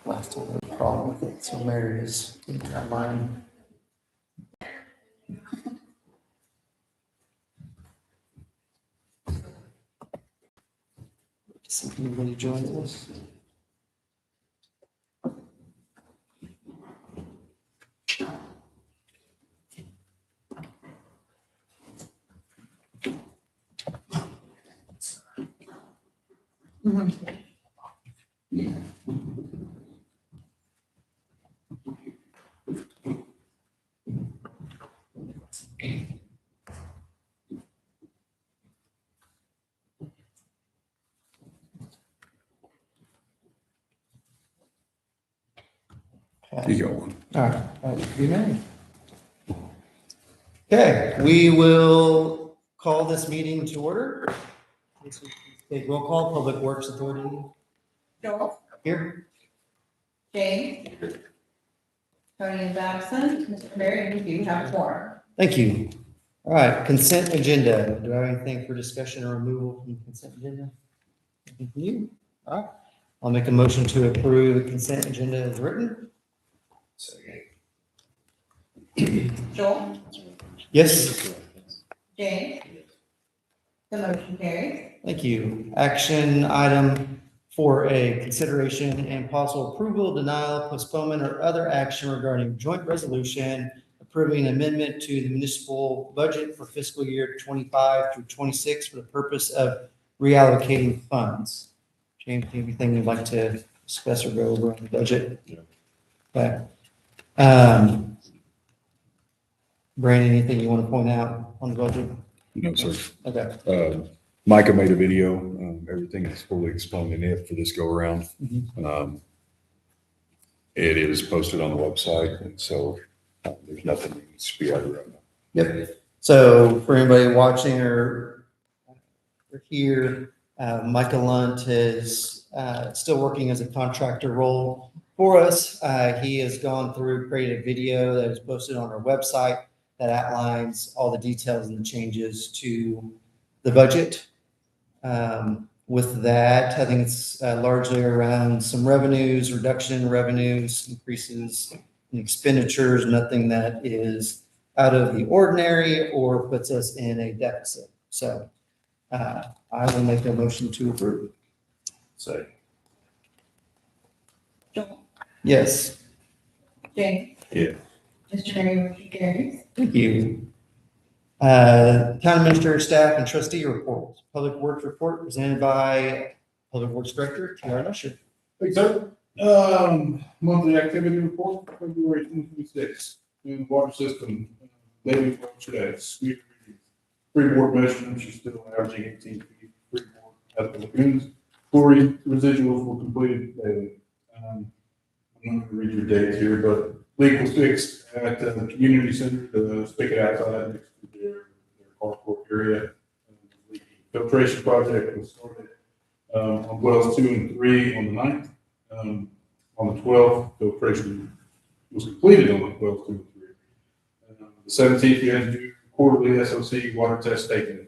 Last time I had a problem with it, so Mary is in mine. See if anybody joins us. You got one. All right, that would be Mary. Okay, we will call this meeting to order. Take roll call, Public Works Authority Joel, here. James, Tony is absent, Mr. Barry, you do have four. Thank you. All right, consent agenda. Do I have anything for discussion or removal from the consent agenda? Anything from you? All right, I'll make a motion to approve the consent agenda as written. Joel, Yes. James, the motion carries. Thank you. Action item 4A, consideration and possible approval, denial, postponement, or other action regarding joint resolution approving amendment to the municipal budget for fiscal year 25 through 26 for the purpose of reallocating funds. James, anything you'd like to discuss or go over on the budget? Okay. Brandon, anything you want to point out on the budget? No, sir. Okay. Micah made a video. Everything is fully explained in it for this go around. It is posted on the website, and so there's nothing that needs to be added right now. Yep. So for anybody watching or here, Micah Lunt is still working as a contractor role for us. He has gone through, created a video that is posted on our website that outlines all the details and the changes to the budget. With that, I think it's largely around some revenues, reduction in revenues, increases in expenditures, nothing that is out of the ordinary or puts us in a deficit. So I will make a motion to approve. So Joel, Yes. James. Yeah. Mr. Barry, motion carries. Thank you. Town administrator, staff, and trustee reports. Public Works report presented by Public Works Director T.R. Lusher. Thanks, sir. Monthly activity report, February 2026. In the water system, Lady Roach, Freeport measurements are still averaging 18 feet. Freeport at the lagoons. 40 residuals were completed daily. I'm not going to read your dates here, but leak was fixed at the community center, the spigot outside next to their carport area. The filtration project was started on wells 2 and 3 on the 9th. On the 12th, filtration was completed on wells 2 and 3. The 17th, we had to do quarterly SOC water test taken.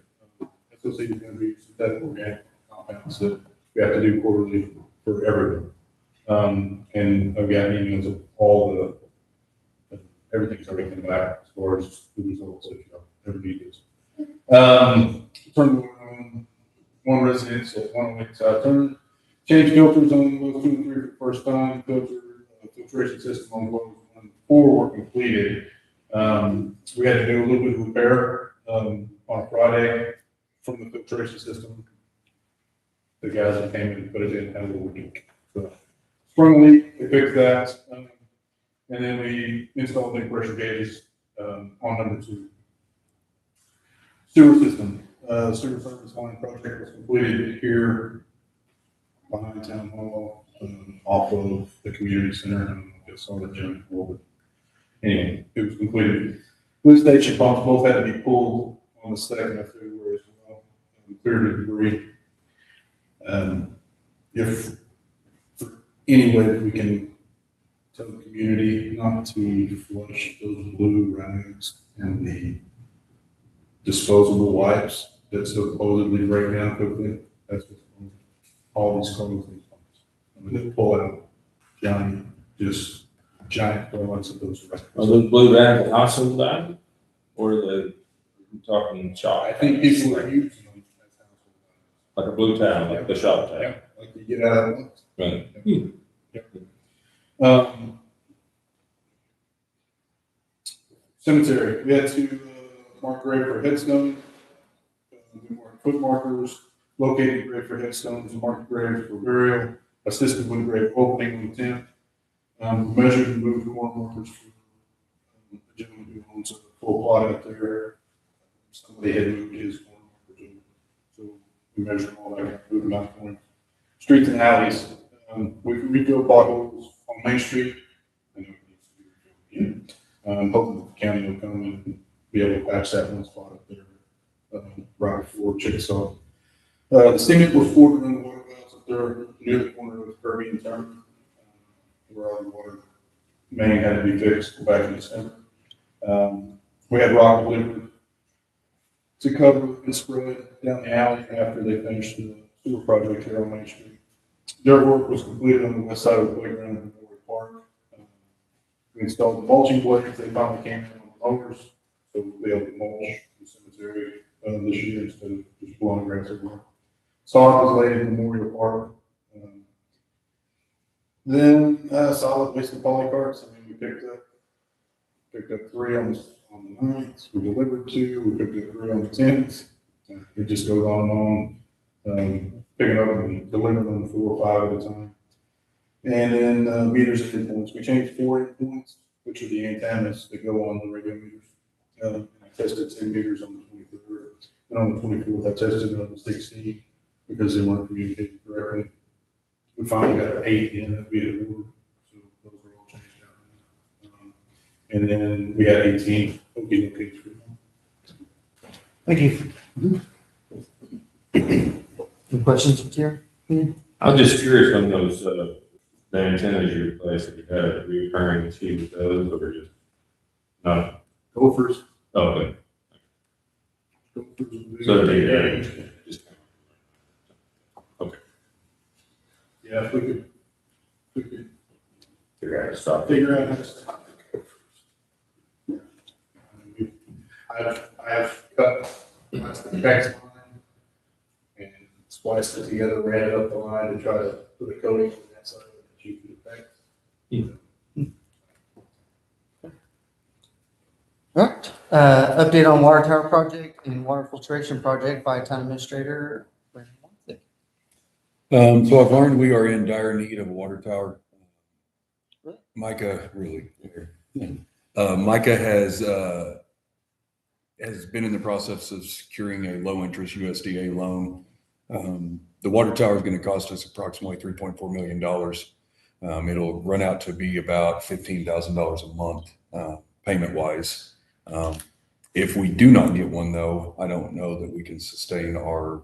SOC is going to be synthetic organic compounds that we have to do quarterly for everyone. And I've got emails of all the everything's already come back as far as the results if you ever need this. One residence at 108 South Turner. Change filters on wells 2 and 3 for the first time. Filtration system on wells 1 and 4 were completed. We had to do a little bit of repair on Friday from the filtration system. The guys that came in and put it in had a little leak. So, sprung a leak, they fixed that. And then we installed new pressure gauges on number 2. Sewer system. Sewer service line project was completed here behind Town Hall, off of the community center. I don't know if you saw the gym before, but anyway, it was completed. Lift station pumps both had to be pulled on the 2nd of February as well, clear the debris. If for any way that we can tell the community not to flush those blue rags and the disposable wipes that supposedly break down quickly, that's what's all these clothes. And we didn't pull out giant, just giant toilets of those. Are those blue bags household items? Or are they talking shop? I think people are using them as household items. Like a blue towel, like the shop towel. Yeah, like you get out of it. Right. Cemetery, we had to mark grave for headstones. We marked foot markers, located grave for headstones, marked graves for burial, assisted with grave opening on the 10th. Measured and moved corn markers for the gentleman who owns a full plot out there. Somebody had moved his corn markers over. So we measured all that, moved them out corn. Streets and alleys, we rebuilt potholes on Main Street. I know it needs to be rebuilt again. Hoping that the county will come and be able to patch that one spot up there, right before Chickasaw. The cement was poured in the water wells up there near the corner of Kirby and Turner, where all the water main had to be fixed back in December. We had rock delivered to cover and spread down the alley after they finished the sewer project here on Main Street. Dirt work was completed on the west side of the playground in Memorial Park. We installed the mulching blades. They finally came in on the mowers, so we'll be able to mulch the cemetery this year instead of just blowing grass everywhere. Sod was laid in Memorial Park. Then solid waste and poly carts. I mean, we picked up 3 on the 9th. We delivered 2. We picked up 3 on the 10th. It just goes on and on, picking up and delivering them 4 or 5 at a time. And then meters and endpoints. We changed 4 endpoints, which are the antennas that go on the radio meters. I tested 10 meters on the 23rd. And on the 24th, I tested on the 16 because they weren't communicating correctly. We finally got 8 in that we had ordered, so those were all changed out. And then we had 18 located. Thank you. Any questions, Karen? I was just curious on those, the antennas you replaced, if you had a recurring issue with those, or just not? Gophers. Oh, okay. Gophers. So they, just, okay. Yeah, if we could Figure out how to stop. figure out how to stop it. I've cut the PEX line and spliced it together, ran it up the line to try to put a coating on that side of it that you could affect. All right, update on water tower project and water filtration project by town administrator. Brandon Wamsick. So I've learned we are in dire need of a water tower. Really? Micah, really. Micah has been in the process of securing a low interest USDA loan. The water tower is going to cost us approximately $3.4 million. It'll run out to be about $15,000 a month payment wise. If we do not get one though, I don't know that we can sustain our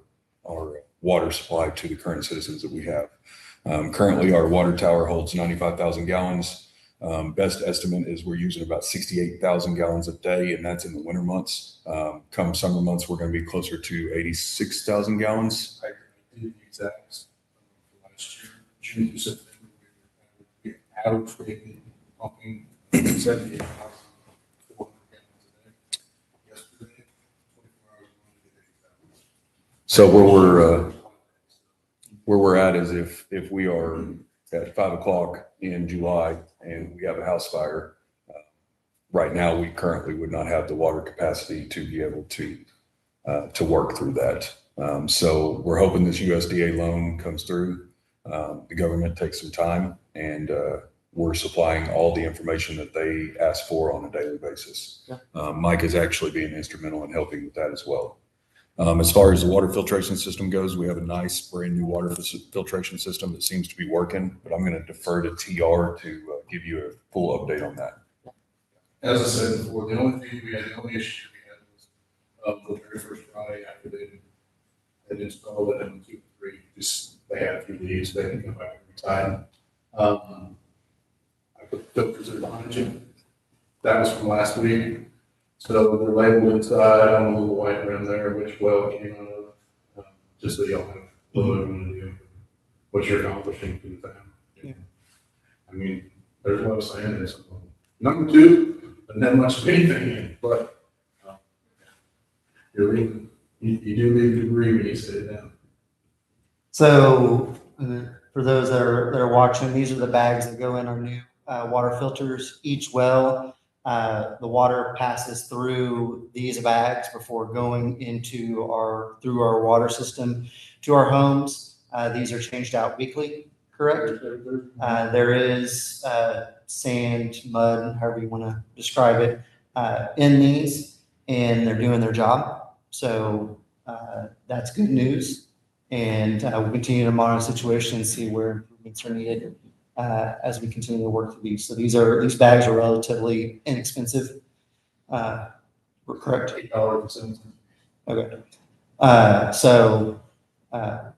water supply to the current citizens that we have. Currently our water tower holds 95,000 gallons. Best estimate is we're using about 68,000 gallons a day, and that's in the winter months. Come summer months, we're going to be closer to 86,000 gallons. I did the exacts last year, June to September. We average rate pumping 78,400 gallons a day. Yesterday, 24 hours ago, we did 80,000. So where we're at is if we are at 5 o'clock in July and we have a house fire, right now we currently would not have the water capacity to be able to work through that. So we're hoping this USDA loan comes through. The government takes some time, and we're supplying all the information that they ask for on a daily basis. Yeah. Mike is actually being instrumental in helping with that as well. As far as the water filtration system goes, we have a nice brand new water filtration system that seems to be working, but I'm going to defer to TR to give you a full update on that. As I said before, the only issue we had was the very first Friday after they had installed it in 2 or 3, just they had a few leads, they didn't come back every time. I put the filters in behind you. That was from last week. So they're labeled inside on a little white rim there, which well it came out of, just so y'all have a little bit of an idea of what you're accomplishing for the town. Yeah. I mean, there's no saying this. Number two, and not much of anything in, but you're leaving, you do leave debris when you sit it down. So for those that are watching, these are the bags that go in our new water filters. Each well, the water passes through these bags before going through our water system to our homes. These are changed out weekly, correct? There is sand, mud, however you want to describe it, in these, and they're doing their job. So that's good news. And we'll continue to monitor the situation and see where improvements are needed as we continue to work through these. So these bags are relatively inexpensive. We're correct. $8.07. Okay. So I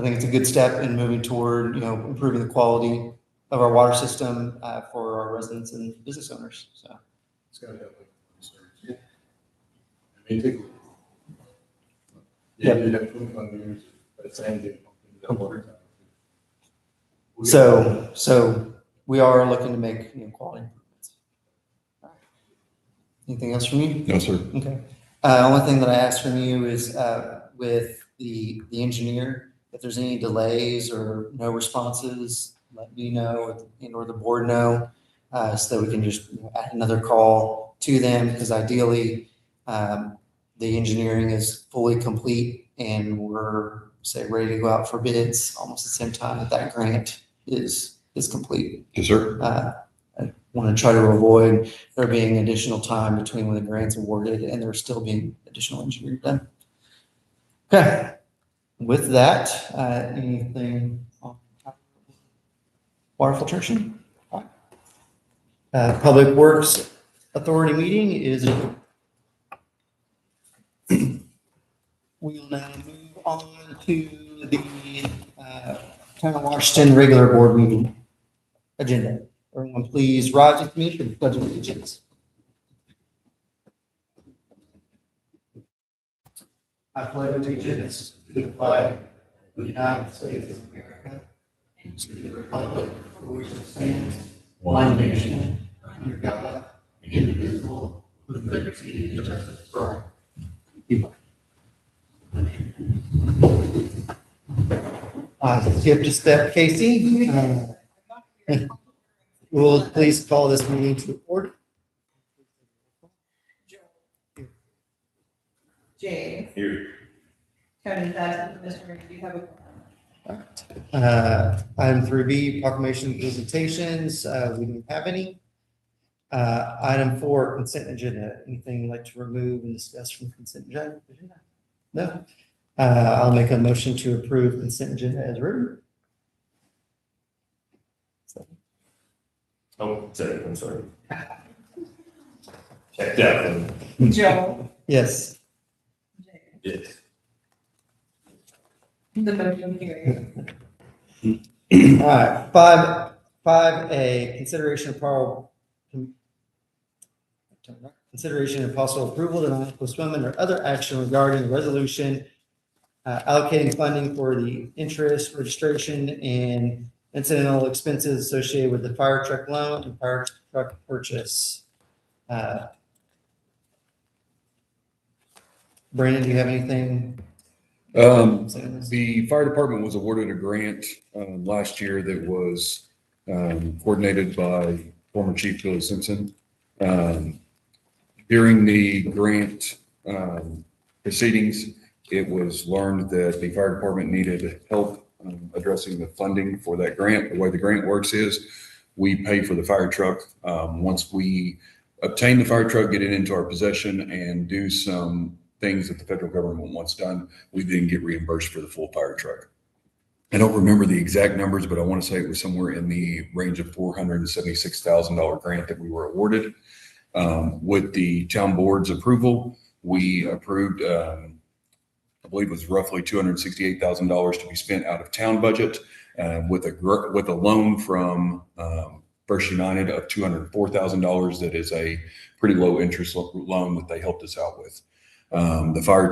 think it's a good step in moving toward, improving the quality of our water system for our residents and business owners. So It's gotta help. I mean, take. Yeah, you have 25 years, but same deal. So we are looking to make quality improvements. Anything else from you? No, sir. Okay. Only thing that I asked from you is with the engineer, if there's any delays or no responses, let me know or the board know, so that we can just add another call to them, because ideally the engineering is fully complete and we're ready to go out for bids almost at the same time that grant is complete. Yes, sir. I want to try to avoid there being additional time between when the grant's awarded and there still being additional engineering done. Okay. With that, anything on water filtration? Public Works Authority meeting is. We'll now move on to the Town of Washington regular board meeting agenda. Everyone please rise with me for the pledge of allegiance. I pledge allegiance to the flag of the United States of America and to the republic for which it stands, one nation, under God, indivisible, with liberty and justice for all. Skip a step, Casey. Will please call this meeting to order. James. Here. Tony Babson, Mr. Mayor, do you have a quorum? Item 3B, proclamation presentations. We didn't have any. Item 4, consent agenda. Anything you'd like to remove and discuss from consent agenda? No. I'll make a motion to approve consent agenda as written. Oh, sorry, I'm sorry. Checked out. Joe. Yes. James. Yes. The motion carries. All right, 5A, consideration of possible approval, denial, postponement, or other action regarding the resolution allocating funding for the interest, registration, and incidental expenses associated with the fire truck loan and fire truck purchase. Brandon, do you have anything? The fire department was awarded a grant last year that was coordinated by former Chief Billy Simpson. During the grant proceedings, it was learned that the fire department needed help addressing the funding for that grant. The way the grant works is we pay for the fire truck. Once we obtain the fire truck, get it into our possession, and do some things that the federal government wants done, we then get reimbursed for the full fire truck. I don't remember the exact numbers, but I want to say it was somewhere in the range of $476,000 grant that we were awarded. With the town board's approval, we approved, I believe it was roughly $268,000 to be spent out of town budget, with a loan from First United of $204,000. That is a pretty low interest loan that they helped us out with. The fire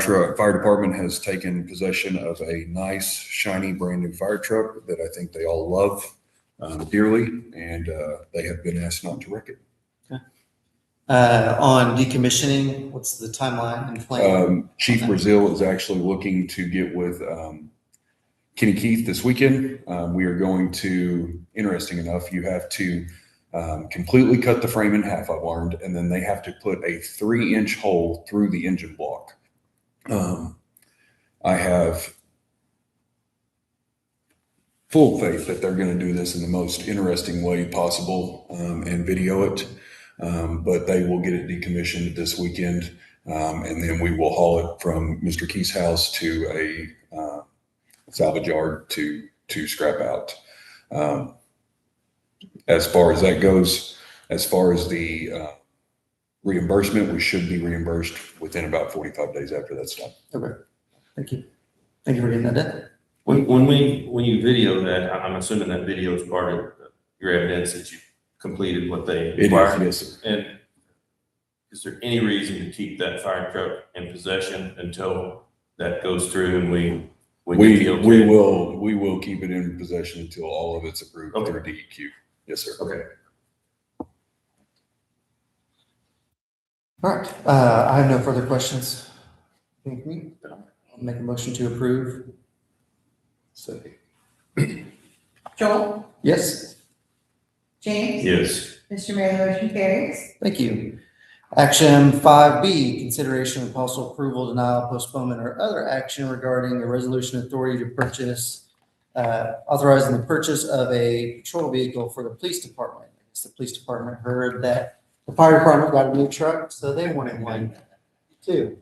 department has taken possession of a nice, shiny, brand new fire truck that I think they all love. dearly, and they have been asked not to wreck it. On decommissioning, what's the timeline and plan? Chief Brazil is actually looking to get with Kenny Keith this weekend. We are going to, interesting enough, you have to completely cut the frame in half, I've learned, and then they have to put a 3-inch hole through the engine block. I have full faith that they're going to do this in the most interesting way possible and video it. But they will get it decommissioned this weekend, and then we will haul it from Mr. Key's house to a salvage yard to scrap out. As far as that goes, as far as the reimbursement, we should be reimbursed within about 45 days after that's done. Okay, thank you. Thank you for getting that done. When you video that, I'm assuming that video is part of your evidence that you completed what they It is, required. yes, sir. And is there any reason to keep that fire truck in possession until that goes through and we get the okay? We will keep it in possession until all of it's approved Okay. through DEQ. Yes, sir. Okay. All right, I have no further questions. Thank you. I'll make a motion to approve. So, Joel, yes, James. Yes. Mr. Mayor, the motion carries. thank you. Action 5B, consideration of possible approval, denial, postponement, or other action regarding a resolution authority to purchase, authorizing the purchase of a patrol vehicle for the police department. I guess the police department heard that the fire department got a new truck, so they wanted one too.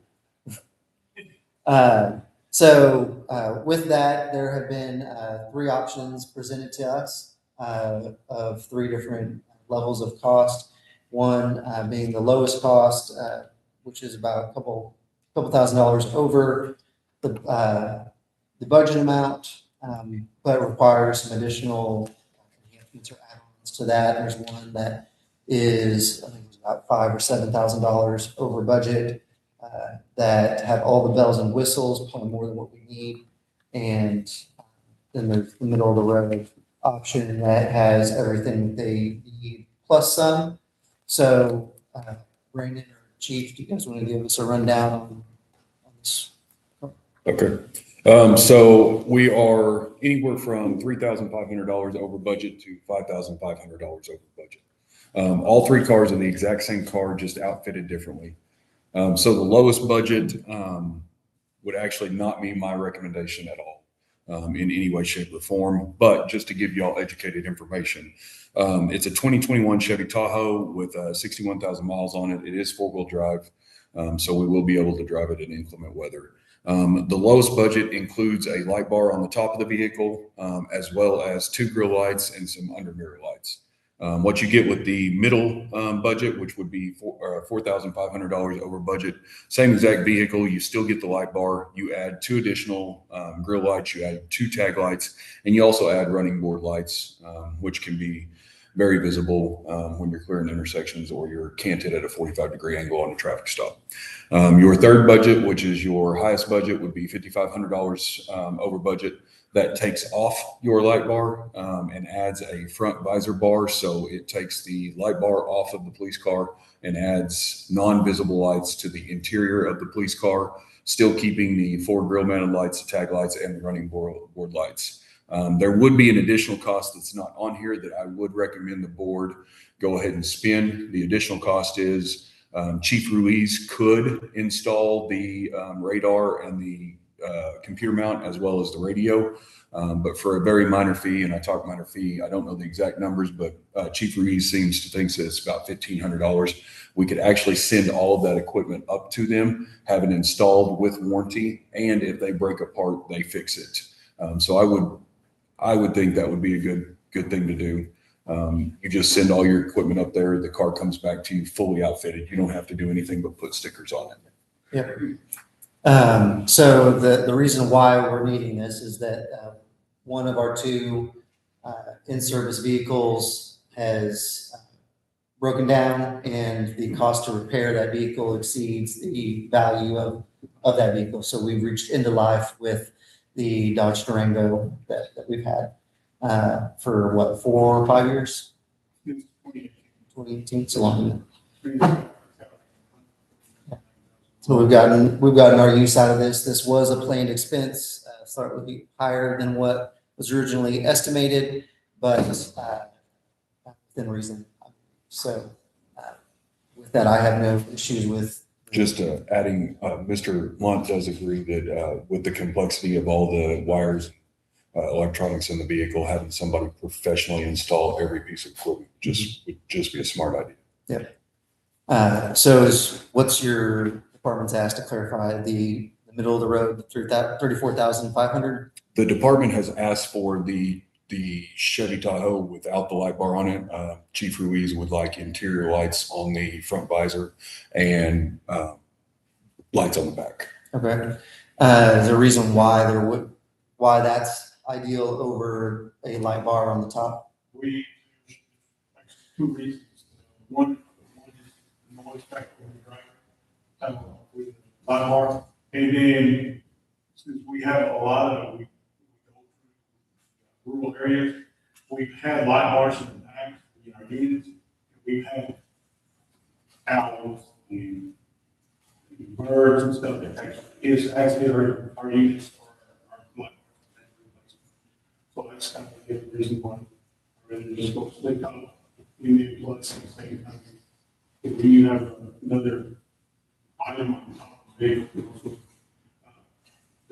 With that, there have been 3 options presented to us of 3 different levels of cost. One being the lowest cost, which is about a couple $1,000s over the budget amount, but requires some additional enhancements or add-ons to that. There's one that is, I think it's about $5,000 or $7,000 over budget, that have all the bells and whistles, probably more than what we need. And then there's the middle of the road option that has everything they need plus some. So, Brandon or Chief, do you guys want to give us a rundown on this? Okay. So we are anywhere from $3,500 over budget to $5,500 over budget. All 3 cars are the exact same car, just outfitted differently. So the lowest budget would actually not be my recommendation at all in any way, shape, or form. But just to give you all educated information, it's a 2021 Chevy Tahoe with 61,000 miles on it. It is 4-wheel drive, so we will be able to drive it in inclement weather. The lowest budget includes a light bar on the top of the vehicle, as well as 2 grill lights and some under mirror lights. What you get with the middle budget, which would be $4,500 over budget, same exact vehicle, you still get the light bar. You add 2 additional grill lights, you add 2 tag lights, and you also add running board lights, which can be very visible when you're clearing intersections or you're canted at a 45-degree angle on a traffic stop. Your third budget, which is your highest budget, would be $5,500 over budget. That takes off your light bar and adds a front visor bar. So it takes the light bar off of the police car and adds non-visible lights to the interior of the police car, still keeping the 4 grill mounted lights, the tag lights, and the running board lights. There would be an additional cost that's not on here that I would recommend the board go ahead and spend. The additional cost is Chief Ruiz could install the radar and the computer mount as well as the radio, but for a very minor fee, and I talk minor fee, I don't know the exact numbers, but Chief Ruiz seems to think that it's about $1,500. We could actually send all of that equipment up to them, have it installed with warranty, and if they break apart, they fix it. So I would think that would be a good thing to do. You just send all your equipment up there. The car comes back to you fully outfitted. You don't have to do anything but put stickers on it. Yep. So the reason why we're needing this is that one of our 2 in-service vehicles has broken down, and the cost to repair that vehicle exceeds the value of that vehicle. So we've reached end of life with the Dodge Durango that we've had. for what, 4 or 5 years? Since 2018. 2018, so long. So we've gotten our use out of this. This was a planned expense, slightly higher than what was originally estimated, but within reason. So with that, I have no issues with. Just adding, Mr. Lunt does agree that with the complexity of all the wires, electronics in the vehicle, having somebody professionally install every piece of equipment would just be a smart idea. So what's your department's asked to clarify the middle of the road, 34,500? The department has asked for the Chevy Tahoe without the light bar on it. Chief Ruiz would like interior lights on the front visor and lights on the back. Okay. Is there a reason why that's ideal over a light bar on the top? We, two reasons. One is noise factor when you drive, with the light bar. And then, since we have a lot of, we go through rural areas, we've had light bars in the back in our units. We've had owls and birds and stuff that actually our units or our light bars. So that's kind of the reason why I'd rather just go stick on in plus at the same time. If you have another item on top of the vehicle,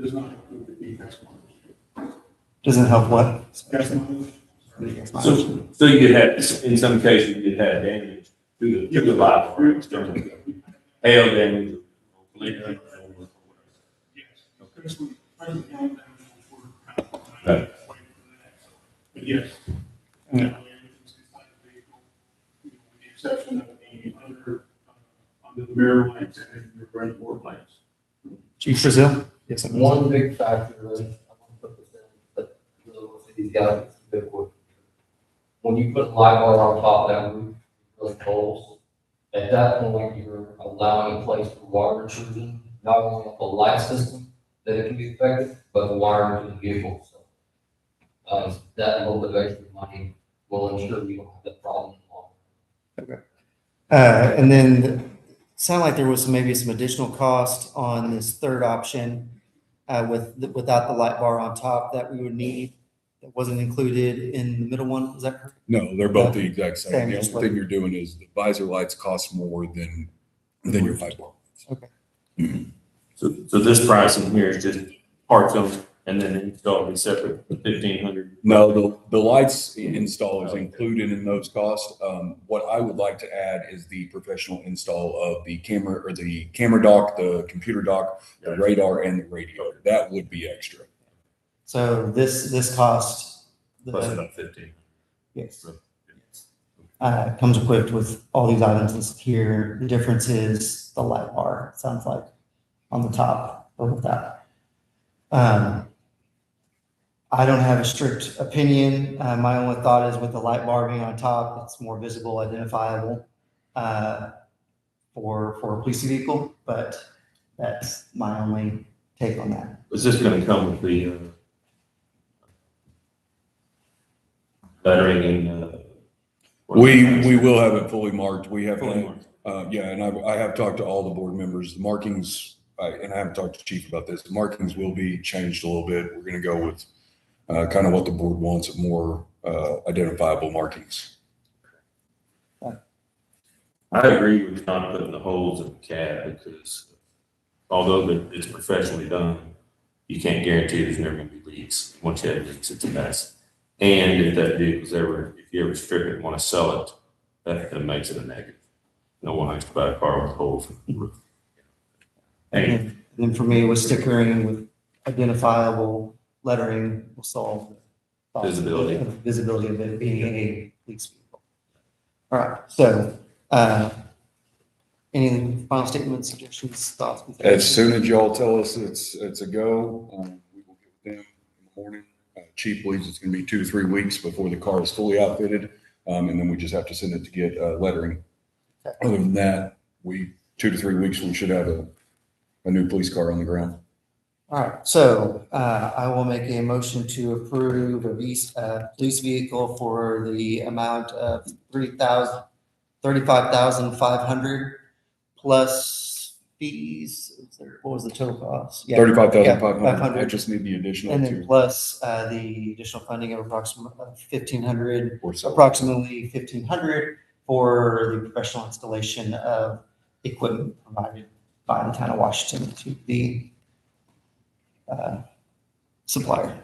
does not include the gas mileage. Doesn't help what? Gas mileage. So you could have, in some cases, you could have damage to the light bar, hail damage. Yes. Especially down there, we're kind of Right. waiting for that. But yes. That way, everything's inside the vehicle, with the exception of the under the mirror lights and the red board lights. Chief Brazil? Yes. One big factor, really, I want to put this in, but really we'll see these guys, it's a bit quick. When you put light bar on top of that roof, really close, at that point, you're allowing a place for water intrusion, not only on the light system, that it can be affected, but the wiring to the vehicle, so. That little bit of extra money will ensure you don't have that problem in the long run. And then sound like there was maybe some additional cost on this third option without the light bar on top that we would need, that wasn't included in the middle one. Is that correct? No, they're both the exact same. Same, The just only thing you're doing is the visor lights cost more than your light bar. So this pricing here is just parts on, and then the install will be separate, 1,500. No, the lights install is included in those costs. What I would like to add is the professional install of the camera or the camera dock, the computer dock, the radar, and the radio. That would be extra. So this cost. Plus about 15. Yes. Comes equipped with all these items listed here. The difference is the light bar, it sounds like, on the top or with that. I don't have a strict opinion. My only thought is with the light bar being on top, it's more visible, identifiable for a police vehicle, but that's my only take on that. Is this gonna come with the lettering and? We will have it fully marked. We have, Fully marked. yeah, and I have talked to all the board members. The markings, and I haven't talked to Chief about this. The markings will be changed a little bit. We're going to go with kind of what the board wants, more identifiable markings. I agree with not putting the holes in the cab because although it's professionally done, you can't guarantee there's never gonna be leaks. Once you have leaks, it's a mess. And if that vehicle's if you ever strip it and want to sell it, that makes it a negative. No one likes to buy a car with holes in the roof. And then for me, with stickering, with identifiable lettering will solve the Visibility. visibility of it being a police vehicle. All right, so any final statements, suggestions, thoughts? As soon as y'all tell us it's a go, we will get with them in the morning. Chief believes it's going to be 2 to 3 weeks before the car is fully outfitted, and then we just have to send it to get lettering. Okay. Other than that, 2 to 3 weeks, we should have a new police car on the ground. All right, so I will make a motion to approve a police vehicle for the amount of $35,500 plus fees. What was the total cost? Yeah, 35,500. I 500. just need the additional And then two plus the additional funding of approximately 1,500, or so. approximately 1,500 for the professional installation of equipment provided by the town of Washington to the supplier.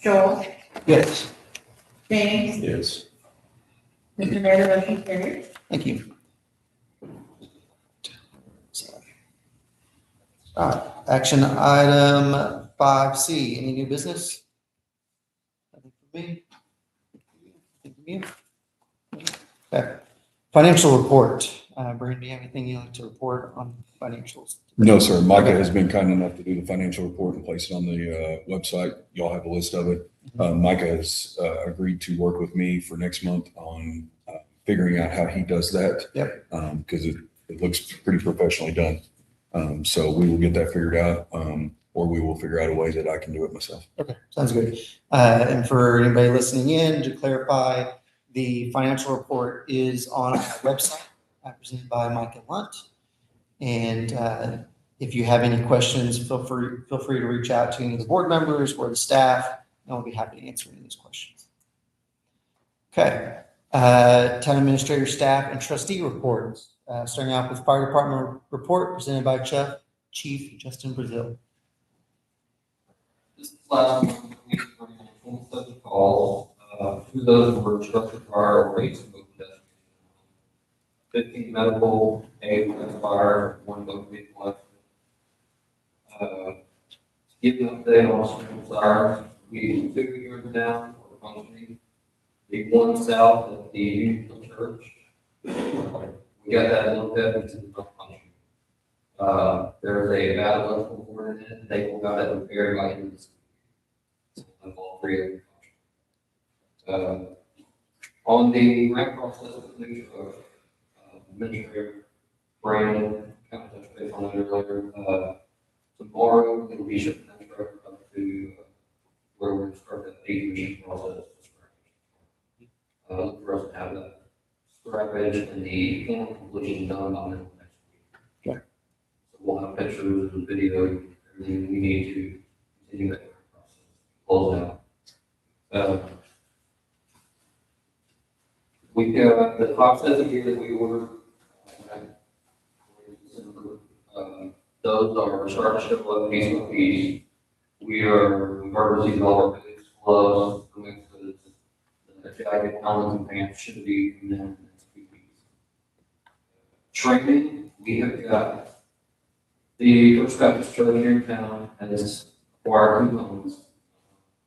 Joel, Yes, James, Yes. Mr. Mayor, the motion carries. thank you. All right, action item 5C, any new business? Nothing from me? Nothing from you? Okay, financial report. Brandon, do you have anything you'd like to report on financials? No, sir. Micah Okay. has been kind enough to do the financial report and place it on the website. Y'all have a list of it. Micah has agreed to work with me for next month on figuring out how he does that. Yep. Because it looks pretty professionally done. So we will get that figured out, or we will figure out a way that I can do it myself. Okay, sounds good. And for anybody listening in, to clarify, the financial report is on our website, presented by Micah Lunt. And if you have any questions, feel free to reach out to any of the board members or the staff, and we'll be happy to answer any of those questions. Okay, town administrator, staff, and trustee reports. Starting off with fire department report presented by Chief Justin Brazil. This last month, we ran 27 calls, 2 of those were structured fire or smoke investigation. 15 medical, 8 fire, 1 motor vehicle. To give an update on smoke sirens, we 2 years down for functioning. The one south of the Union Church, we got that looked at, it's not functioning. There's a bad electrical board in it, they got it repaired by end of this. All 3 of them. On the rank process, Administrator Brandon, kind of touched base on it earlier. Tomorrow, it'll be shipping that truck up to where we're gonna start that decommissioning process. Look for us to have that scrappage and the final completion done by middle of next week. Okay. So we'll have pictures and video, everything we need to continue that process, close out. We got the boxes here that we ordered. Those are starting to show up piece by piece. We've received all our boots, gloves, the jacket, helmets, and pants should be in the next few weeks. Training, we have got the First Baptist Church here in town has acquired components.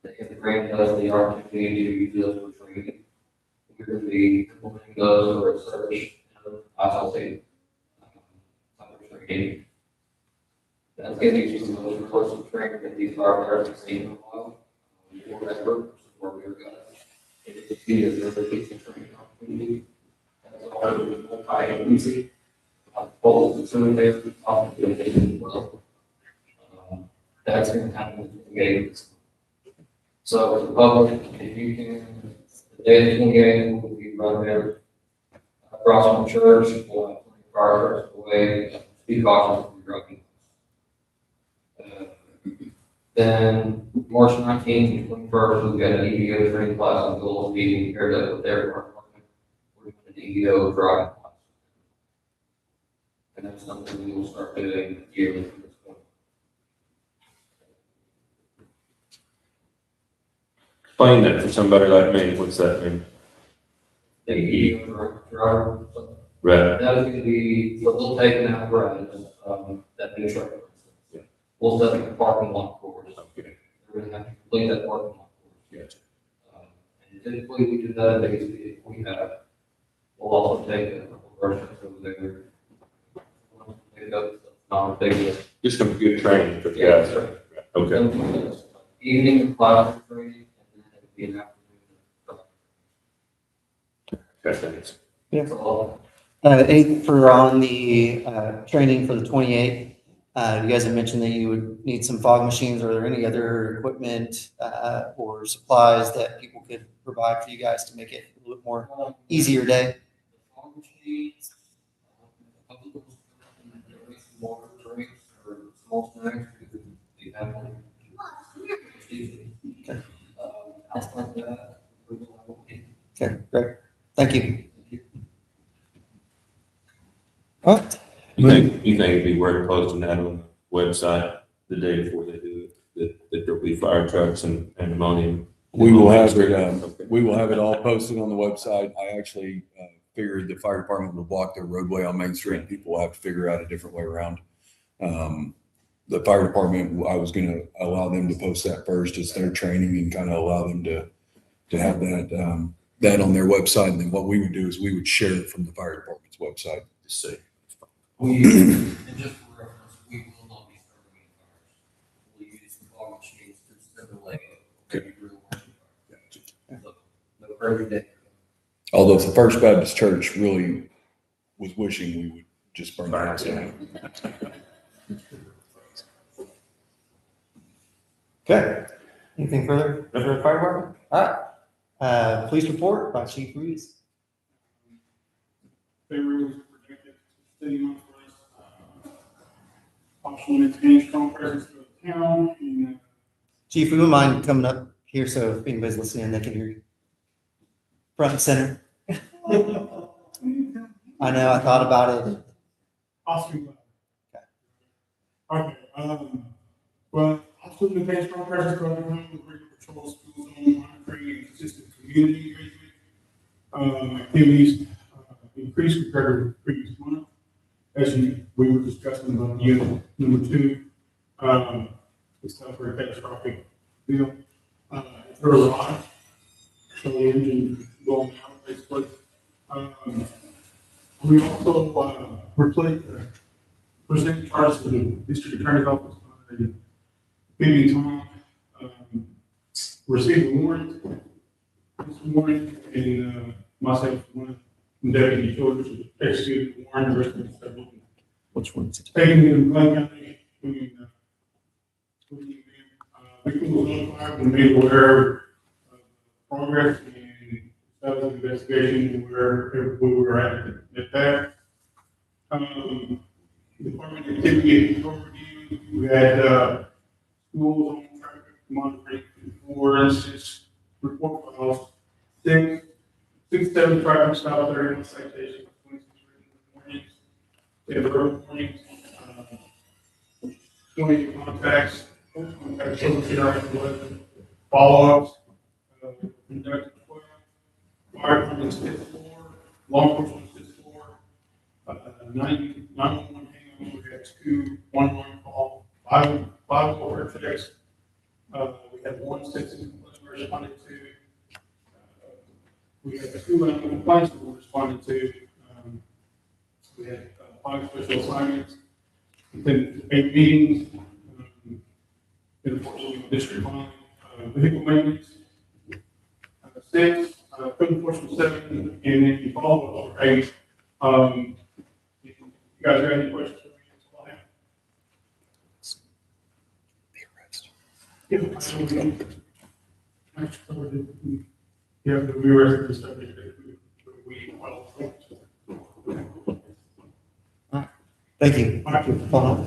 They have granted us the opportunity to use those for training. We're going to be implementing those for research, ISLC, training. That's getting you some of those reports of training that these firefighters have seen in a while. Before that purpose, where we're going to see as there's a decent training opportunity. That's all multi-agency. Both the cemetery, opportunity as well. That's going to kind of engage this. So, the public, if you can, the day of the game will be run there across from church, we'll have 20 fire trucks away, be cautious of driving. Then March 19th and 21st, we've got an EVO training class in Gold being paired up with their department. We're doing an EVO driving class. And that's something we will start doing yearly from this point. Explain that for somebody like me, what's that mean? The EVO driver. Right. That is going to be, so we'll take an apparatus, that new truck. Yeah. We'll set up a parking lot for us. Okay. We're going to have to complete that parking lot for us. Gotcha. And typically we do that basically if we have, we'll also take a couple of versions over there. Pick up, not big list. Just some good training for the Yeah, guys. that's right. Okay. Evening class training, and then it'll be an afternoon. Okay, thanks. Yeah. So, Eight for on the, training for the 28th. You guys have mentioned that you would need some fog machines. Are there any other equipment, or supplies that people could provide for you guys to make it a little bit more easier day? fog machines, water drinks or small snacks, because they have one. Outside that, we will have one. Okay, great. Thank you. All right. You think it'd be worth posting that on the website the day before they do it, that there'll be fire trucks and ammonium? We will have it, we will have it all posted on the website. I actually figured the fire department will block their roadway on Main Street. People will have to figure out a different way around. The fire department, I was gonna allow them to post that first as their training and kind of allow them to have that on their website. And then what we would do is we would share it from the fire department's website to see. And just for reference, we will not be starting any fires. We'll use some fog machines to simulate. Okay. No every day. Although the First Baptist Church really was wishing we would just burn the house down. Okay. Anything further? For the fire department? All right. Police report by Chief Ruiz. February was projected steady month for us. Also maintain strong presence for the town and Chief, we wouldn't mind coming up here so if anybody's listening, they can hear you. Front and center. I know, I thought about it. Awesome. Okay, well, also maintain strong presence for the town with regular patrol, school zone monitoring, and consistent community engagement. Activities increased compared to the previous month. As we were discussing about unit number 2, it's not very catastrophic deal. There was a lot, so the engine going out basically. We also presented charges to the district attorney's office on a meeting time. Received a warrant this morning, and myself, one deputy George, executed the warrant. The rest of the stuff. Which one's it? Taking it in Glen County, we was notified and made aware of progress and that was investigation where we were at that. Department activity overview, we had schools on traffic monitoring, 4 instances, report files, 7 traffic stops, 31 citations, 26 warnings. We have road warnings, 20 contacts, follow-ups, conducted 12, fire department 4, law enforcement 4, 911 hang-on, we had 2, 1 call, 5 over checks. We had 1 citizen responded to. We had 2 animal complaints that were responded to. We had 5 special assignments, then 8 meetings, and unfortunately, district line, vehicle maintenance, 6, code enforcement 7, and then follow-up for 8. If you guys got any questions? Yeah, we were the subject that we well. Thank you. Follow up.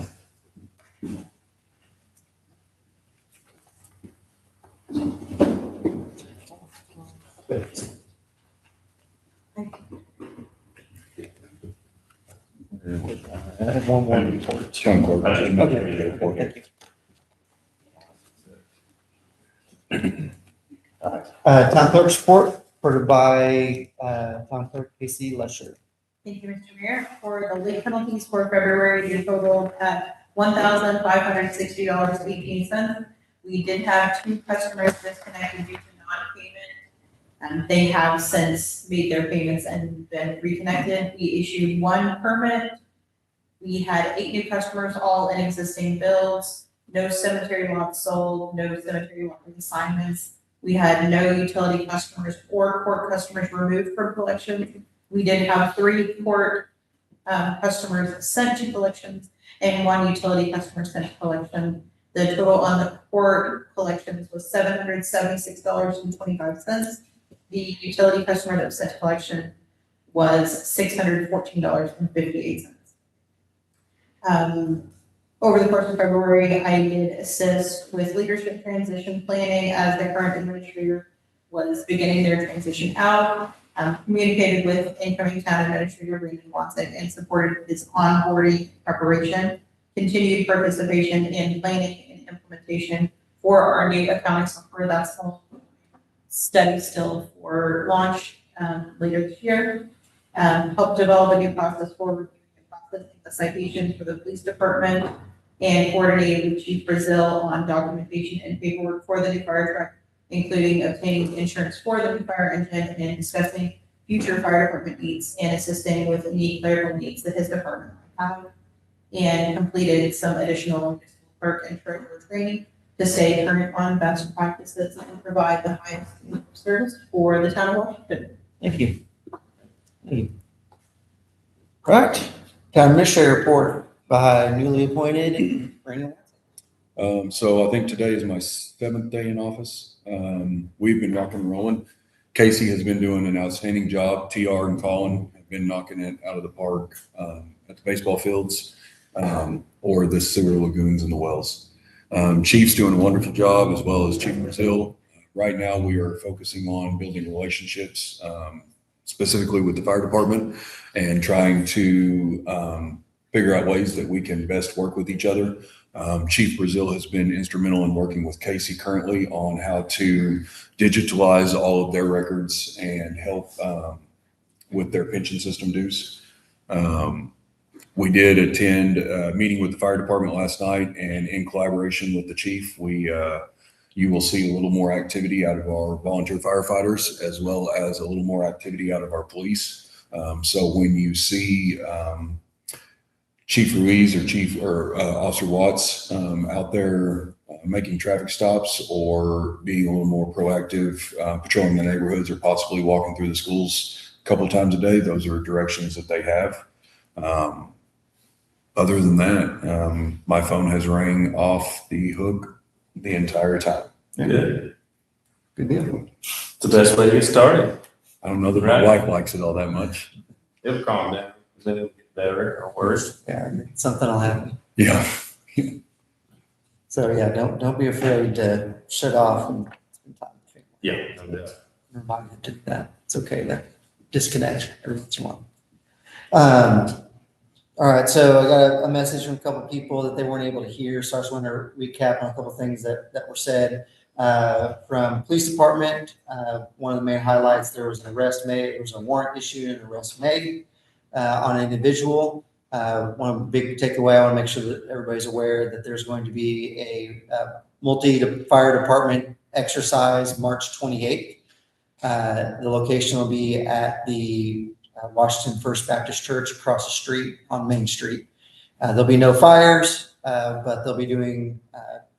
I have one more report. Town clerk. Okay. Thank you. Town clerk's report, reported by, town clerk Casey Lesher. Thank you, Mr. Mayor. For the late penalties for February, they totaled at $1,560.18. We did have 2 customers disconnected due to non-payment. They have since made their payments and been reconnected. We issued 1 permit. We had 8 new customers, all in existing builds. No cemetery lots sold, no cemetery lot assignments. We had no utility customers or court customers removed from collection. We did have 3 court customers sent to collections and 1 utility customer sent to collection. The total on the court collections was $776.25. The utility customer that was sent to collection was $614.58. Over the course of February, I did assist with leadership transition planning as the current administrator was beginning their transition out. Communicated with incoming town administrator Raymond Watson and supported his onboarding preparation, continued participation in planning and implementation for our new accounting software. That's all study still for launch later this year. Helped develop a new process for reviewing and processing the citations for the police department, and coordinated with Chief Brazil on documentation and paperwork for the new fire truck, including obtaining insurance for the new fire engine and discussing future fire department needs and assisting with any clerical needs that his department might have. And completed some additional clerk and treasurer training to stay current on best practices and provide the highest service for the town of Washington. Thank you. Thank you. All right, town administrator report by newly appointed Brandon. So I think today is my 7th day in office. We've been rocking and rolling. Casey has been doing an outstanding job. TR and Colin have been knocking it out of the park at the baseball fields or the sewer lagoons and the wells. Chief's doing a wonderful job, as well as Chief Brazil. Right now, we are focusing on building relationships, specifically with the fire department, and trying to figure out ways that we can best work with each other. Chief Brazil has been instrumental in working with Casey currently on how to digitalize all of their records and help with their pension system dues. We did attend a meeting with the fire department last night, and in collaboration with the chief, you will see a little more activity out of our volunteer firefighters, as well as a little more activity out of our police. So when you see Chief Ruiz or Officer Watts out there making traffic stops or being a little more proactive, patrolling the neighborhoods or possibly walking through the schools a couple of times a day, those are directions that they have. Other than that, my phone has rang off the hook the entire time. Good. Good deal. It's the best way to get started. I don't know that Right. my wife likes it all that much. It'll calm down, then it'll get better or worse. Yeah, something will happen. Yeah. So yeah, don't be afraid to shut off and spend time with family. Yeah, no doubt. Remind them to do that. It's okay to disconnect every once in a while. All right, so I got a message from a couple of people that they weren't able to hear, so I just want to recap on a couple of things that were said. From police department, one of the main highlights, there was an arrest made, there was a warrant issued and an arrest made on an individual. One big takeaway, I want to make sure that everybody's aware that there's going to be a multi-fire department exercise March 28th. The location will be at the Washington First Baptist Church across the street on Main Street. There'll be no fires, but they'll be doing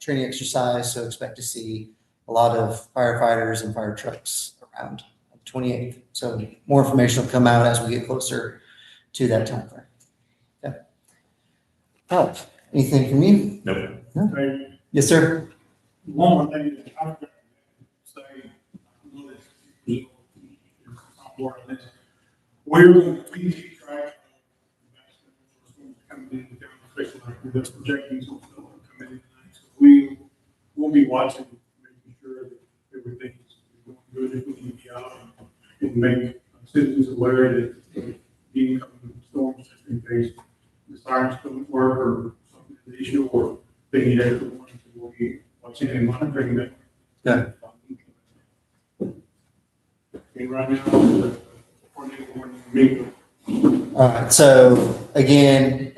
training exercise, so expect to see a lot of firefighters and fire trucks around on the 28th. So more information will come out as we get closer to that time frame. Okay. Oh, anything from you? Nope. Hey, Yes, sir. one more thing that I've got to say, I know that more on this. We're going to keep track of investments coming in, especially like with the projections and stuff coming in. So we'll be watching, making sure that everything's going good if we need to be out and make citizens aware that the incoming storms, just in case the sirens don't work or something is an issue or they need extra money, we'll be watching and monitoring that. Yeah. And right now, meeting. All right, so again,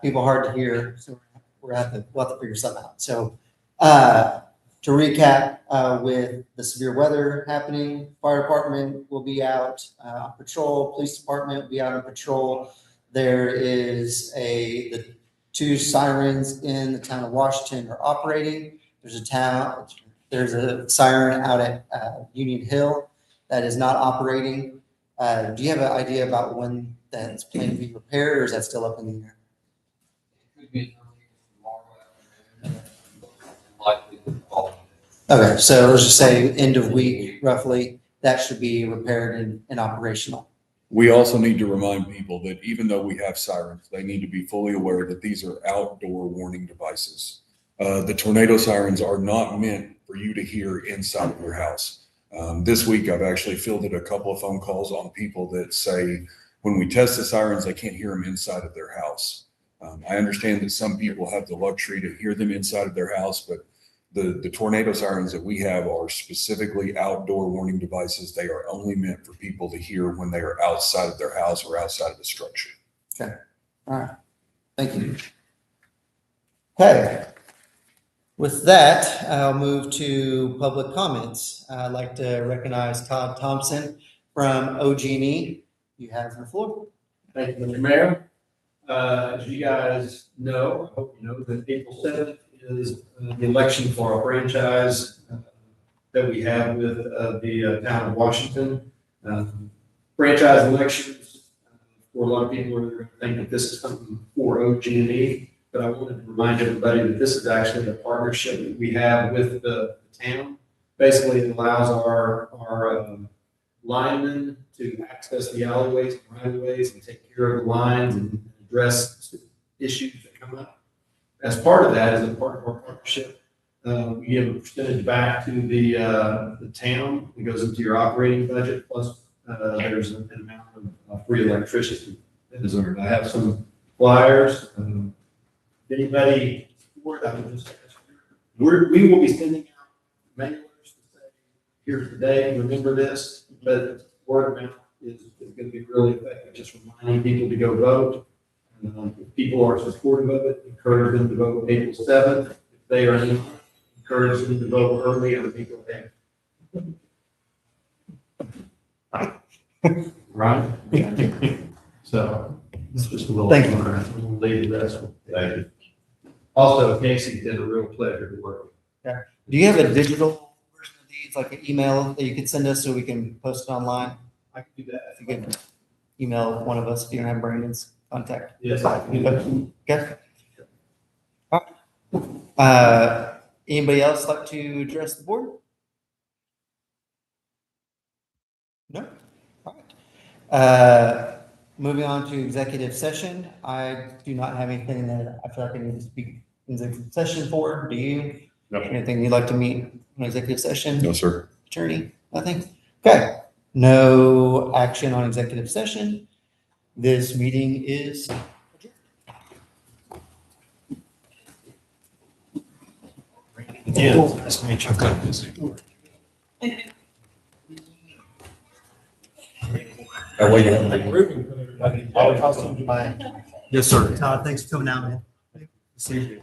people hard to hear, so we'll have to figure something out. So to recap, with the severe weather happening, fire department will be out on patrol, police department will be out on patrol. There is the 2 sirens in the town of Washington are operating. There's a siren out at Union Hill that is not operating. Do you have an idea about when that's planned to be repaired, or is that still up in the air? Could be tomorrow afternoon, likely the following Okay, so let's just say end of week roughly, that should be repaired and operational. We also need to remind people that even though we have sirens, they need to be fully aware that these are outdoor warning devices. The tornado sirens are not meant for you to hear inside of your house. This week, I've actually fielded a couple of phone calls on people that say, when we test the sirens, they can't hear them inside of their house. I understand that some people have the luxury to hear them inside of their house, but the tornado sirens that we have are specifically outdoor warning devices. They are only meant for people to hear when they are outside of their house or outside of the structure. Okay, all right, thank you. Okay, with that, I'll move to public comments. I'd like to recognize Todd Thompson from OG&E. You have the floor. Thank you, Mr. Mayor. As you guys know, I hope you know that April 7th is the election for our franchise that we have with the town of Washington. Franchise elections, for a lot of people are going to think that this is something for OG&E, but I wanted to remind everybody that this is actually a partnership that we have with the town. Basically, it allows our linemen to access the alleyways and right-of-ways and take care of the lines and address issues that come up. As part of that, as a part of our partnership, we give a percentage back to the town. It goes into your operating budget, plus there's an amount of free electricity that is earned. I have some flyers. Anybody support, I would just ask you. We will be sending out mailers to say, here's the day, remember this, but word of mouth is going to be really effective, just reminding people to go vote. If people are supportive of it, encourage them to vote April 7th. If they are not, encourage them to vote early on April 8th. Right? So, it's just a little. Thank you. We'll leave the rest. Thank you. Also, Casey did a real pleasure to work with. Do you have a digital version of these, like an email that you could send us so we can post it online? I can do that. If you could email one of us if you don't have Brandon's contact. Yes, I can do that. Okay. All right. Anybody else like to address the board? No? All right. Moving on to executive session. I do not have anything that I feel like I need to speak in executive session for. Do you? No. Anything you'd like to meet in executive session? No, sir. Attorney? Nothing? Okay. No action on executive session. This meeting is Yeah. Nice to meet you. That way you have I'll talk to my. Yes, sir. Todd, thanks for coming out, man. See you.